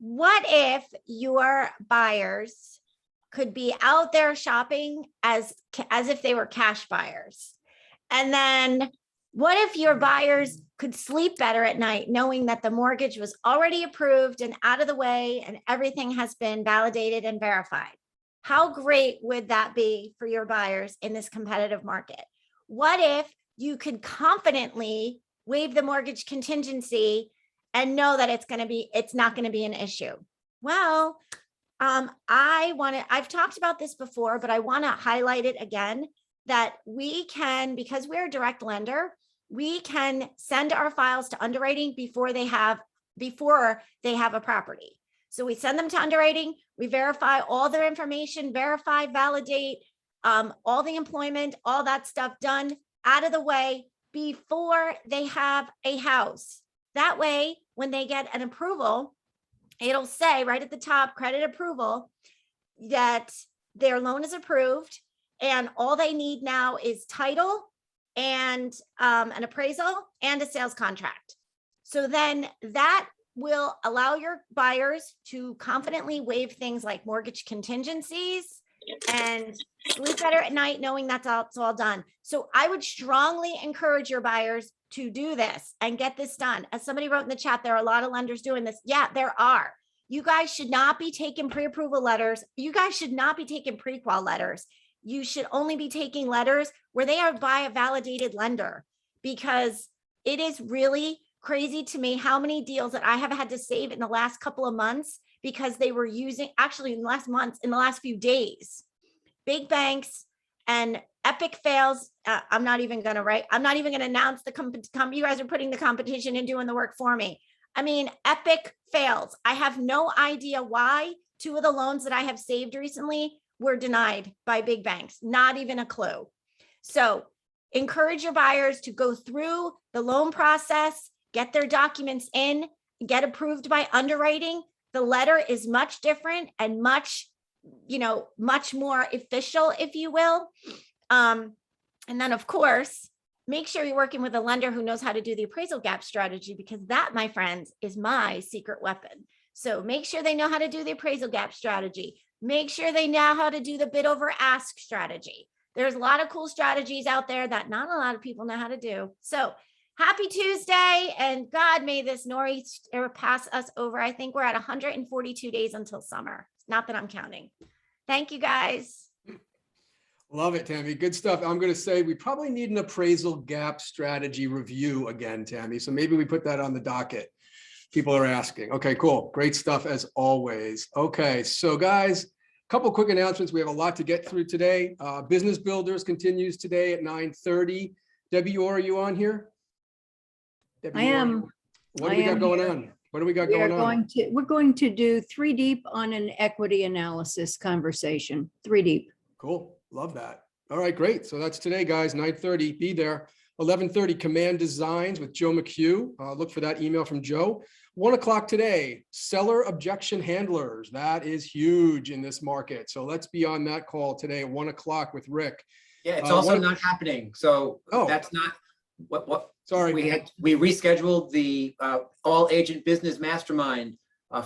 what if your buyers could be out there shopping as if they were cash buyers? And then what if your buyers could sleep better at night knowing that the mortgage was already approved and out of the way and everything has been validated and verified? How great would that be for your buyers in this competitive market? What if you could confidently waive the mortgage contingency and know that it's not going to be an issue? Well, I've talked about this before, but I want to highlight it again, that we can, because we're a direct lender, we can send our files to underwriting before they have a property. So we send them to underwriting, we verify all their information, verify, validate, all the employment, all that stuff done, out of the way before they have a house. That way, when they get an approval, it'll say right at the top, credit approval, that their loan is approved and all they need now is title and an appraisal and a sales contract. So then that will allow your buyers to confidently waive things like mortgage contingencies and sleep better at night knowing that's all done. So I would strongly encourage your buyers to do this and get this done. As somebody wrote in the chat, there are a lot of lenders doing this. Yeah, there are. You guys should not be taking pre-approval letters. You guys should not be taking pre-qual letters. You should only be taking letters where they are by a validated lender, because it is really crazy to me how many deals that I have had to save in the last couple of months because they were using, actually in the last few days, big banks and epic fails. I'm not even going to announce the you guys are putting the competition and doing the work for me. I mean, epic fails. I have no idea why 2 of the loans that I have saved recently were denied by big banks. Not even a clue. So encourage your buyers to go through the loan process, get their documents in, get approved by underwriting. The letter is much different and much more official, if you will. And then of course, make sure you're working with a lender who knows how to do the appraisal gap strategy, because that, my friends, is my secret weapon. So make sure they know how to do the appraisal gap strategy. Make sure they know how to do the bid over ask strategy. There's a lot of cool strategies out there that not a lot of people know how to do. So happy Tuesday, and God, may this nor'easter pass us over. I think we're at 142 days until summer. Not that I'm counting. Thank you, guys. Love it, Tammy. Good stuff. I'm going to say we probably need an appraisal gap strategy review again, Tammy. So maybe we put that on the docket. People are asking. Okay, cool. Great stuff as always. Okay, so guys, a couple quick announcements. We have a lot to get through today. Business Builders continues today at 9:30. Debbie, are you on here? Debbie, I am. What do we got going on? What do we got going on? We're going to do 3 deep on an equity analysis conversation. 3 deep. Cool. Love that. All right, great. So that's today, guys, 9:30. Be there. 11:30, Command Designs with Joe McHugh. Look for that email from Joe. 1 o'clock today, Seller Objection Handlers. That is huge in this market. So let's be on that call today at 1 o'clock with Rick. Yeah, it's also not happening. So that's not what. Sorry. We rescheduled the All Agent Business Mastermind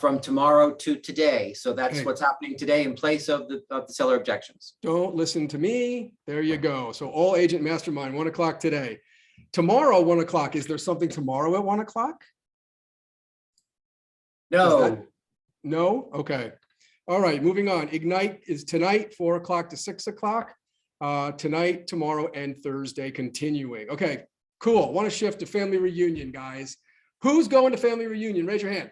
from tomorrow to today. So that's what's happening today in place of the seller objections. Don't listen to me. There you go. So All Agent Mastermind, 1 o'clock today. Tomorrow, 1 o'clock. Is there something tomorrow at 1 o'clock? No. No? Okay. All right, moving on. Ignite is tonight, 4 o'clock to 6 o'clock. Tonight, tomorrow, and Thursday continuing. Okay, cool. Want to shift to family reunion, guys. Who's going to family reunion? Raise your hand.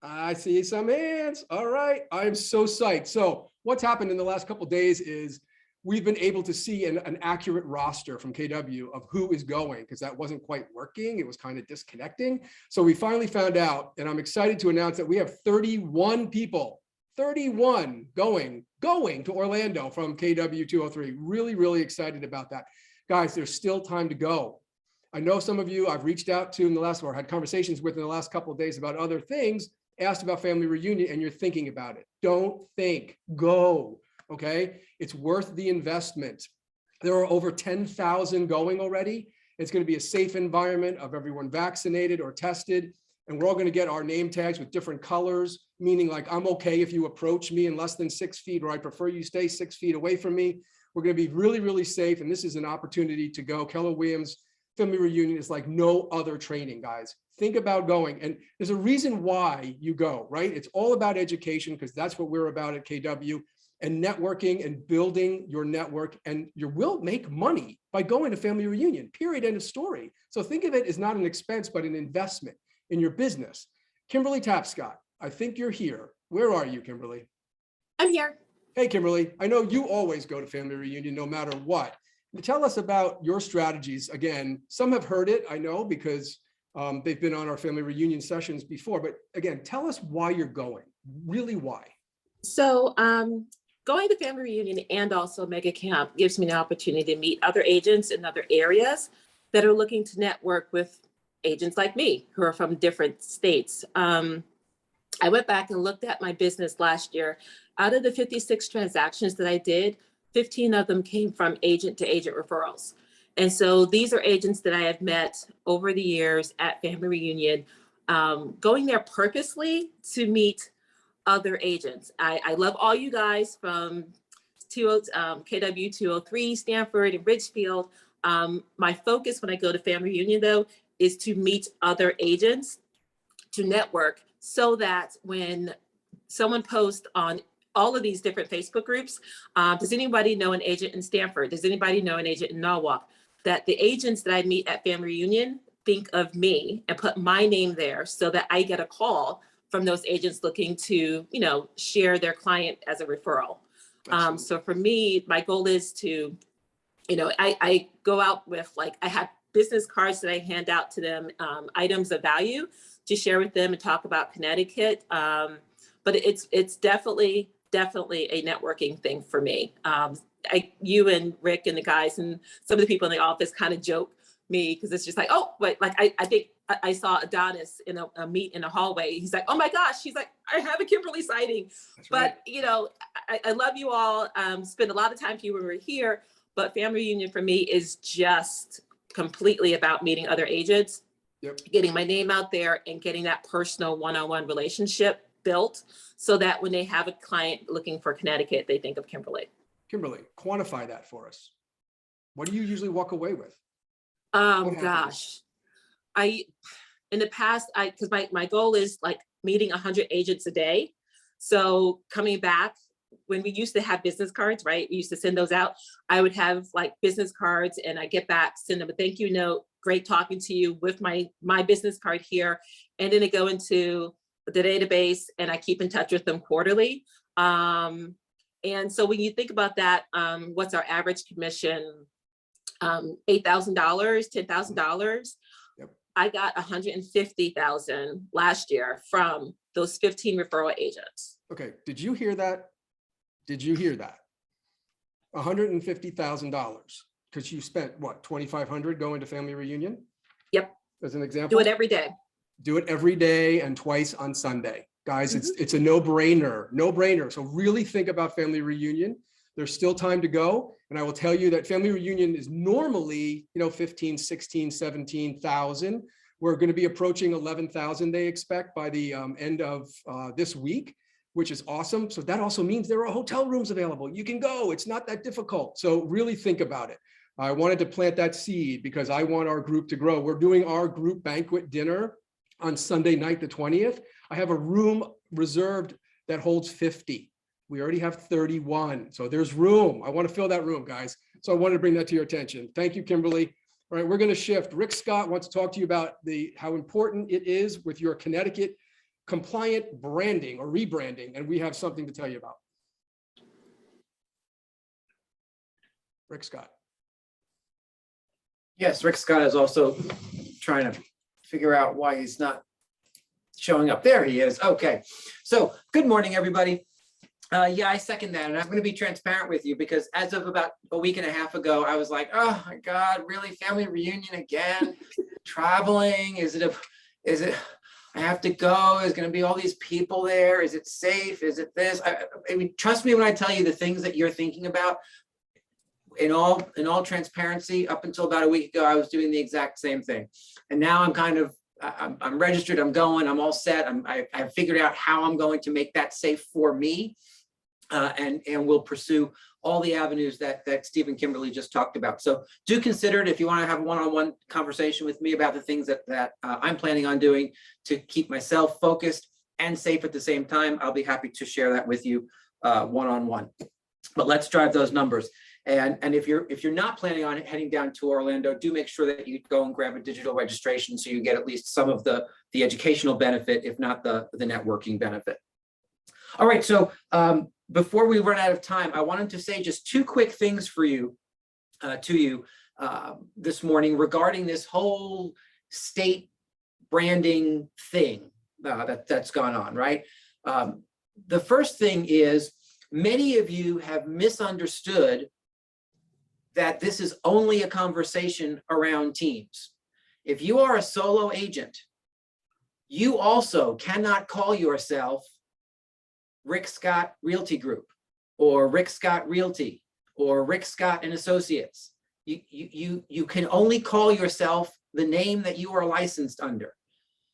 I see some hands. All right. I'm so psyched. So what's happened in the last couple of days is we've been able to see an accurate roster from KW of who is going, because that wasn't quite working. It was kind of disconnecting. So we finally found out, and I'm excited to announce that we have 31 people, 31 going to Orlando from KW 203. Really, really excited about that. Guys, there's still time to go. I know some of you I've reached out to in the last, or had conversations with in the last couple of days about other things, asked about family reunion, and you're thinking about it. Don't think, go, okay? It's worth the investment. There are over 10,000 going already. It's going to be a safe environment of everyone vaccinated or tested. and we're all going to get our name tags with different colors, meaning like I'm okay if you approach me in less than 6 feet, or I prefer you stay 6 feet away from me. We're going to be really, really safe. And this is an opportunity to go. Keller Williams Family Reunion is like no other training, guys. Think about going. And there's a reason why you go, right? It's all about education, because that's what we're about at KW, and networking and building your network. And you will make money by going to family reunion, period, end of story. So think of it as not an expense, but an investment in your business. Kimberly Tapscott, I think you're here. Where are you, Kimberly? I'm here. Hey, Kimberly, I know you always go to family reunion no matter what. Tell us about your strategies. Again, some have heard it, I know, because they've been on our family reunion sessions before, but again, tell us why you're going, really why. So going to family reunion and also mega camp gives me an opportunity to meet other agents in other areas that are looking to network with agents like me who are from different states. I went back and looked at my business last year. Out of the 56 transactions that I did, 15 of them came from agent to agent referrals. And so these are agents that I have met over the years at family reunion, going there purposely to meet other agents. I love all you guys from KW 203, Stanford, and Ridgefield. My focus when I go to family reunion, though, is to meet other agents, to network, so that when someone posts on all of these different Facebook groups, does anybody know an agent in Stanford? Does anybody know an agent in Norwalk? That the agents that I meet at family reunion think of me and put my name there, so that I get a call from those agents looking to, share their client as a referral. So for me, my goal is to, I go out with, I have business cards that I hand out to them, items of value to share with them and talk about Connecticut. But it's definitely a networking thing for me. You and Rick and the guys and some of the people in the office kind of joke me, because it's just like, oh, but I think I saw Adonis in a meet in a hallway. He's like, oh my gosh, he's like, I have a Kimberly sighting. That's But right. I love you all. Spend a lot of time with you when we're here, but family reunion for me is just completely about meeting other agents, getting my name out there, and getting that personal one-on-one relationship built, so that when they have a client looking for Connecticut, they think of Kimberly. Kimberly, quantify that for us. What do you usually walk away with? Gosh, in the past, because my goal is meeting 100 agents a day. So coming back, when we used to have business cards, right? We used to send those out. I would have business cards, and I get back, send them a thank you note. Great talking to you, with my business card here. And then I go into the database and I keep in touch with them quarterly. And so when you think about that, what's our average commission? $8,000, $10,000. I got $150,000 last year from those 15 referral agents. Okay, did you hear that? Did you hear that? $150,000, because you spent what, $2,500 going to family reunion? Yep. As an example. Do it every day. Do it every day and twice on Sunday. Guys, it's a no-brainer. So really think about family reunion. There's still time to go. And I will tell you that family reunion is normally, 15, 16, 17,000. We're going to be approaching 11,000, they expect, by the end of this week, which is awesome. So that also means there are hotel rooms available. You can go. It's not that difficult. So really think about it. I wanted to plant that seed because I want our group to grow. We're doing our group banquet dinner on Sunday night, the 20th. I have a room reserved that holds 50. We already have 31. So there's room. I want to fill that room, guys. So I wanted to bring that to your attention. Thank you, Kimberly. All right, we're going to shift. Rick Scott wants to talk to you about how important it is with your Connecticut compliant branding or rebranding. And we have something to tell you about. Rick Scott. Yes, Rick Scott is also trying to figure out why he's not showing up. There he is. Okay. So good morning, everybody. Yeah, I second that. And I'm going to be transparent with you, because as of about a week and a half ago, I was like, oh my God, really? Family reunion again? Traveling? Is it, I have to go? Is going to be all these people there? Is it safe? Is it this? I mean, trust me when I tell you the things that you're thinking about. In all transparency, up until about a week ago, I was doing the exact same thing. And now I'm kind of I'm registered, I'm going, I'm all set. I've figured out how I'm going to make that safe for me. And we'll pursue all the avenues that Steve and Kimberly just talked about. So do consider it if you want to have a one-on-one conversation with me about the things that I'm planning on doing to keep myself focused and safe at the same time. I'll be happy to share that with you one-on-one. But let's drive those numbers. And if you're not planning on heading down to Orlando, do make sure that you go and grab a digital registration so you get at least some of the educational benefit, if not the networking benefit. All right, so before we run out of time, I wanted to say just two quick things for you, this morning regarding this whole state branding thing that's gone on, right? The first thing is many of you have misunderstood that this is only a conversation around teams. If you are a solo agent, you also cannot call yourself Rick Scott Realty Group or Rick Scott Realty or Rick Scott and Associates. You can only call yourself the name that you are licensed under.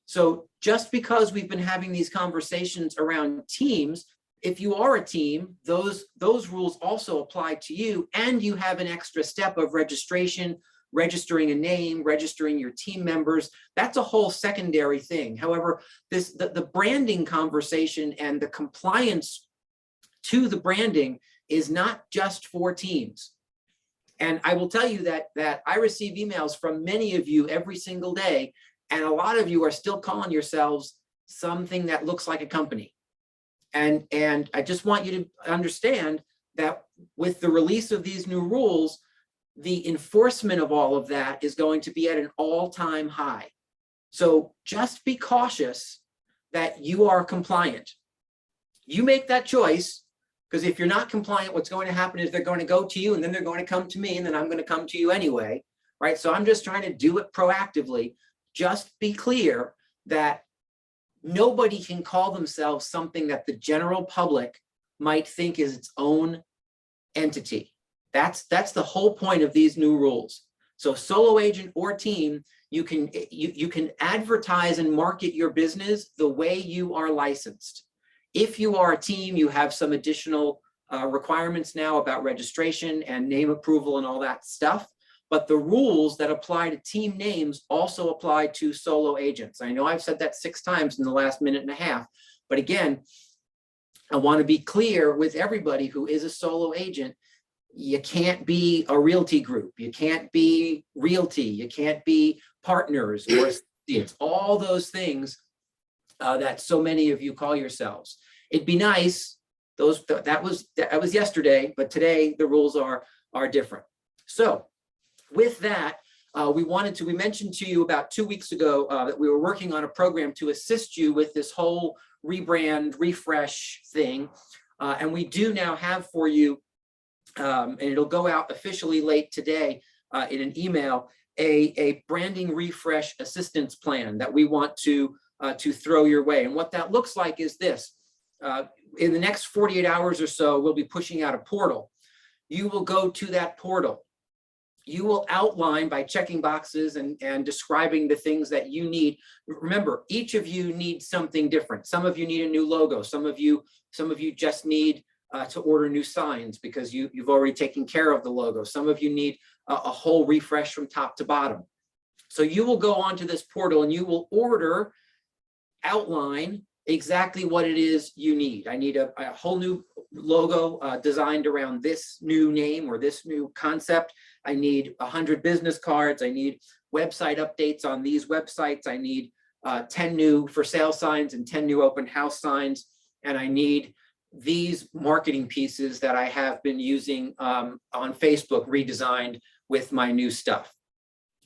So just because we've been having these conversations around teams, if you are a team, those rules also apply to you, and you have an extra step of registration, registering a name, registering your team members. That's a whole secondary thing. However, the branding conversation and the compliance to the branding is not just for teams. And I will tell you that I receive emails from many of you every single day, and a lot of you are still calling yourselves something that looks like a company. And I just want you to understand that with the release of these new rules, the enforcement of all of that is going to be at an all-time high. So just be cautious that you are compliant. You make that choice, because if you're not compliant, what's going to happen is they're going to go to you, and then they're going to come to me, and then I'm going to come to you anyway, right? So I'm just trying to do it proactively. Just be clear that nobody can call themselves something that the general public might think is its own entity. That's the whole point of these new rules. So solo agent or team, you can advertise and market your business the way you are licensed. If you are a team, you have some additional requirements now about registration and name approval and all that stuff. But the rules that apply to team names also apply to solo agents. I know I've said that 6 times in the last minute and a half, but again, I want to be clear with everybody who is a solo agent. You can't be a realty group. You can't be realty. You can't be partners or associates, all those things that so many of you call yourselves. It'd be nice. That was yesterday, but today the rules are different. So with that, we mentioned to you about 2 weeks ago that we were working on a program to assist you with this whole rebrand, refresh thing. And we do now have for you, and it'll go out officially late today in an email, a branding refresh assistance plan that we want to throw your way. And what that looks like is this. In the next 48 hours or so, we'll be pushing out a portal. You will go to that portal. You will outline by checking boxes and describing the things that you need. Remember, each of you needs something different. Some of you need a new logo. Some of you just need to order new signs because you've already taken care of the logo. Some of you need a whole refresh from top to bottom. So you will go onto this portal and you will outline exactly what it is you need. I need a whole new logo designed around this new name or this new concept. I need 100 business cards. I need website updates on these websites. I need 10 new for sale signs and 10 new open house signs. And I need these marketing pieces that I have been using on Facebook redesigned with my new stuff.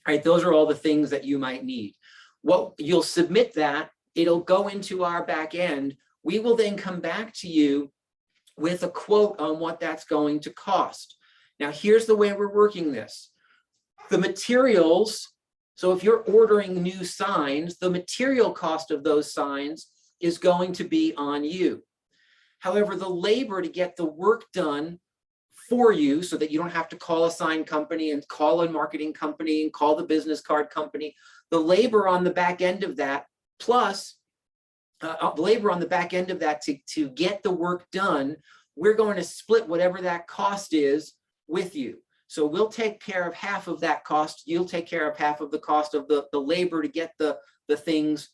All right, those are all the things that you might need. Well, you'll submit that. It'll go into our back end. We will then come back to you with a quote on what that's going to cost. Now, here's the way we're working this. The materials, so if you're ordering new signs, the material cost of those signs is going to be on you. However, the labor to get the work done for you so that you don't have to call a sign company and call a marketing company and call the business card company. The labor on the back end of that, plus labor on the back end of that to get the work done, we're going to split whatever that cost is with you. So we'll take care of half of that cost. You'll take care of half of the cost of the labor to get the things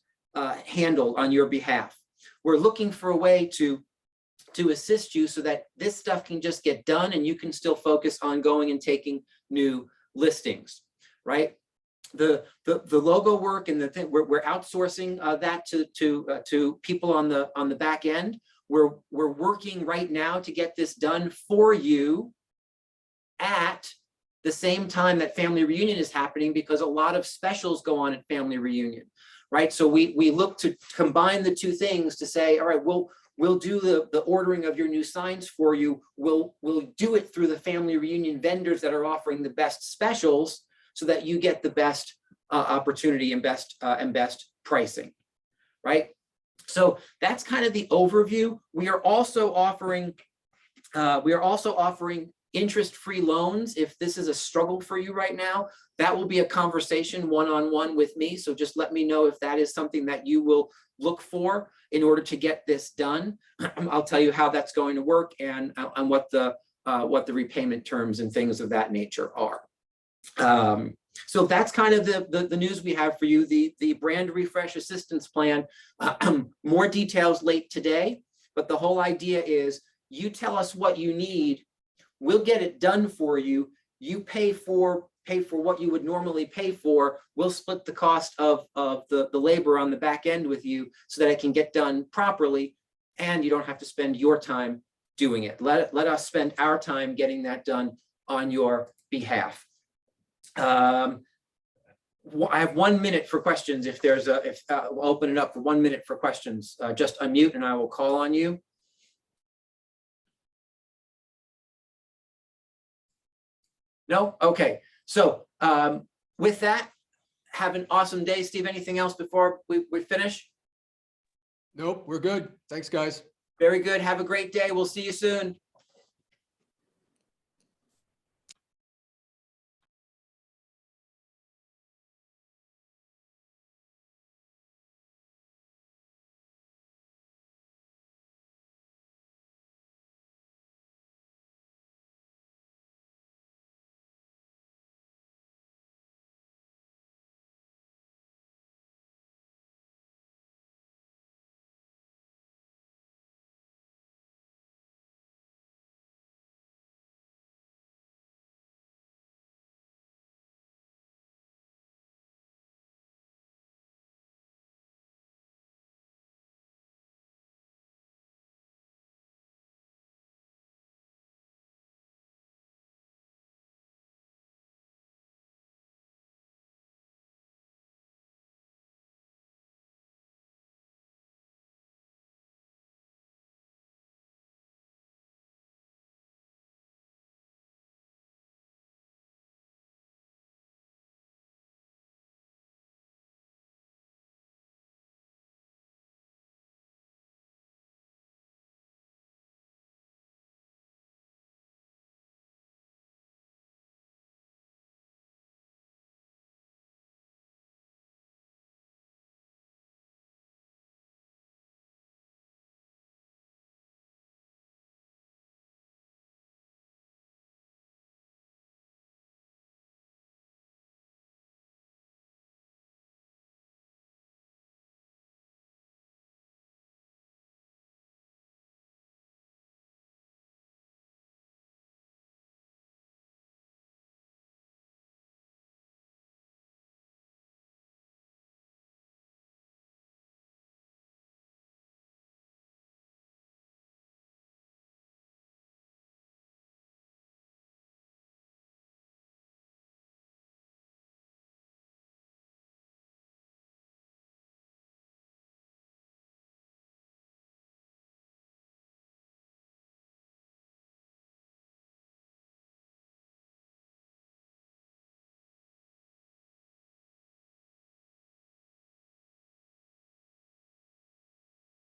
handled on your behalf. We're looking for a way to assist you so that this stuff can just get done and you can still focus on going and taking new listings, right? The logo work and the thing, we're outsourcing that to people on the back end. We're working right now to get this done for you at the same time that family reunion is happening, because a lot of specials go on at family reunion, right? So we look to combine the two things to say, all right, we'll do the ordering of your new signs for you. We'll do it through the family reunion vendors that are offering the best specials so that you get the best opportunity and best pricing, right? So that's kind of the overview. We are also offering interest-free loans. If this is a struggle for you right now, that will be a conversation one-on-one with me. So just let me know if that is something that you will look for in order to get this done. I'll tell you how that's going to work and what the repayment terms and things of that nature are. So that's kind of the news we have for you, the brand refresh assistance plan. More details late today, but the whole idea is you tell us what you need, we'll get it done for you. You pay for what you would normally pay for. We'll split the cost of the labor on the back end with you so that it can get done properly and you don't have to spend your time doing it. Let us spend our time getting that done on your behalf. I have 1 minute for questions. If there's we'll open it up for 1 minute for questions. Just unmute and I will call on you. No? Okay. So with that, have an awesome day. Steve, anything else before we finish? Nope, we're good. Thanks, guys. Very good. Have a great day. We'll see you soon.